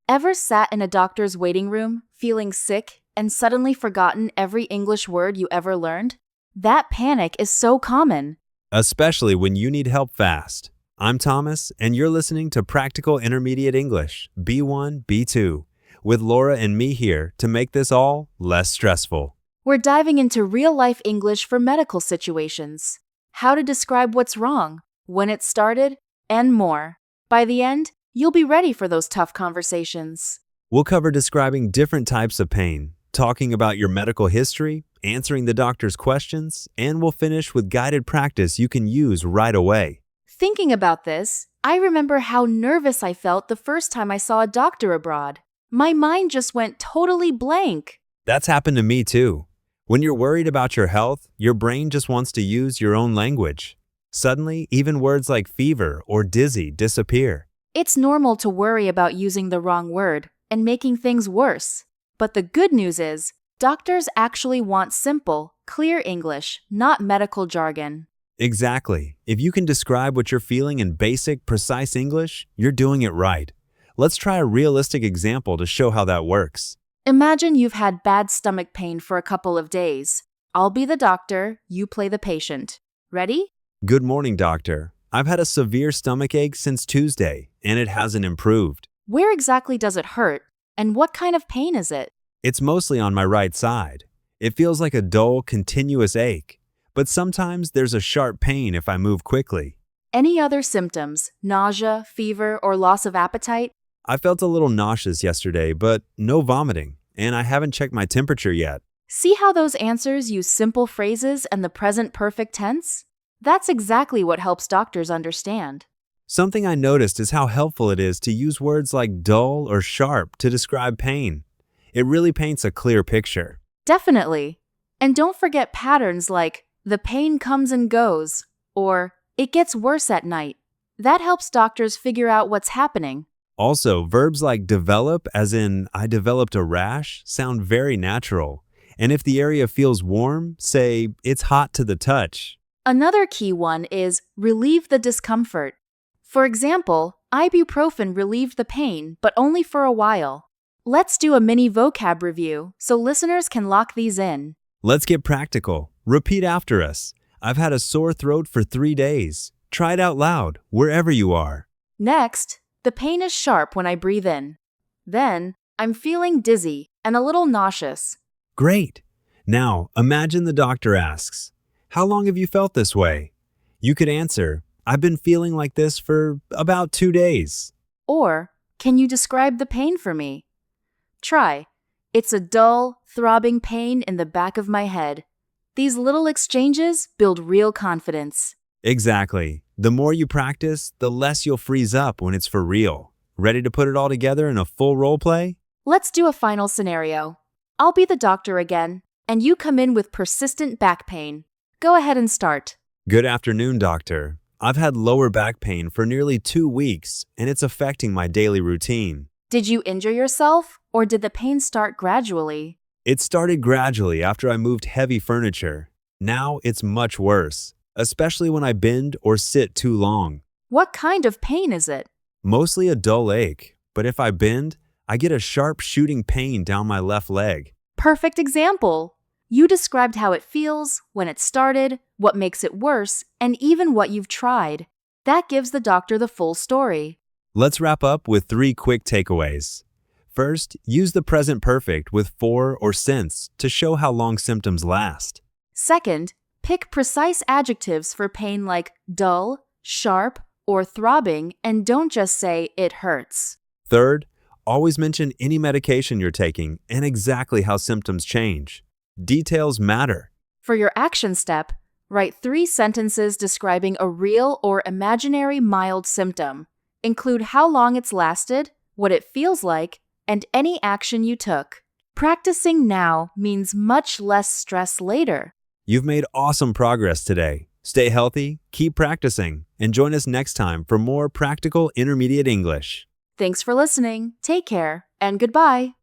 Ever sat in a doctor's waiting room, feeling sick, and suddenly forgotten every English word you ever learned? That panic is so common. Especially when you need help fast. I'm Thomas, and you're listening to Practical Intermediate English, B1, B2, with Laura and me here to make this all less stressful. We're diving into real-life English for medical situations, how to describe what's wrong, when it started, and more. By the end, you'll be ready for those tough conversations. We'll cover describing different types of pain, talking about your medical history, answering the doctor's questions, and we'll finish with guided practice you can use right away. Thinking about this, I remember how nervous I felt the first time I saw a doctor abroad. My mind just went totally blank. That's happened to me too. When you're worried about your health, your brain just wants to use your own language. Suddenly, even words like fever or dizzy disappear. It's normal to worry about using the wrong word and making things worse. But the good news is, doctors actually want simple, clear English, not medical jargon. Exactly. If you can describe what you're feeling in basic, precise English, you're doing it right. Let's try a realistic example to show how that works. Imagine you've had bad stomach pain for a couple of days. I'll be the doctor, you play the patient. Ready? Good morning, doctor. I've had a severe stomach ache since Tuesday, and it hasn't improved. Where exactly does it hurt? And what kind of pain is it? It's mostly on my right side. It feels like a dull, continuous ache, but sometimes there's a sharp pain if I move quickly. Any other symptoms, nausea, fever, or loss of appetite? I felt a little nauseous yesterday, but no vomiting, and I haven't checked my temperature yet. See how those answers use simple phrases and the present perfect tense? That's exactly what helps doctors understand. Something I noticed is how helpful it is to use words like dull or sharp to describe pain. It really paints a clear picture. Definitely. And don't forget patterns like, the pain comes and goes, or, it gets worse at night. That helps doctors figure out what's happening. Also, verbs like develop, as in I developed a rash, sound very natural. And if the area feels warm, say it's hot to the touch. Another key one is relieve the discomfort. For example, ibuprofen relieved the pain, but only for a while. Let's do a mini vocab review so listeners can lock these in. Let's get practical. Repeat after us. I've had a sore throat for 3 days. Try it out loud, wherever you are. Next, the pain is sharp when I breathe in. Then, I'm feeling dizzy and a little nauseous. Great. Now, imagine the doctor asks, how long have you felt this way? You could answer, I've been feeling like this for about 2 days. Or, can you describe the pain for me? Try, it's a dull, throbbing pain in the back of my head. These little exchanges build real confidence. Exactly. The more you practice, the less you'll freeze up when it's for real. Ready to put it all together in a full role play? Let's do a final scenario. I'll be the doctor again, and you come in with persistent back pain. Go ahead and start. Good afternoon, doctor. I've had lower back pain for nearly 2 weeks, and it's affecting my daily routine. Did you injure yourself, or did the pain start gradually? It started gradually after I moved heavy furniture. Now it's much worse, especially when I bend or sit too long. What kind of pain is it? Mostly a dull ache, but if I bend, I get a sharp shooting pain down my left leg. Perfect example. You described how it feels, when it started, what makes it worse, and even what you've tried. That gives the doctor the full story. Let's wrap up with 3 quick takeaways. First, use the present perfect with for or since to show how long symptoms last. Second, pick precise adjectives for pain like dull, sharp, or throbbing, and don't just say it hurts. Third, always mention any medication you're taking and exactly how symptoms change. Details matter. For your action step, write 3 sentences describing a real or imaginary mild symptom. Include how long it's lasted, what it feels like, and any action you took. Practicing now means much less stress later. You've made awesome progress today. Stay healthy, keep practicing, and join us next time for more practical intermediate English. Thanks for listening, take care, and goodbye.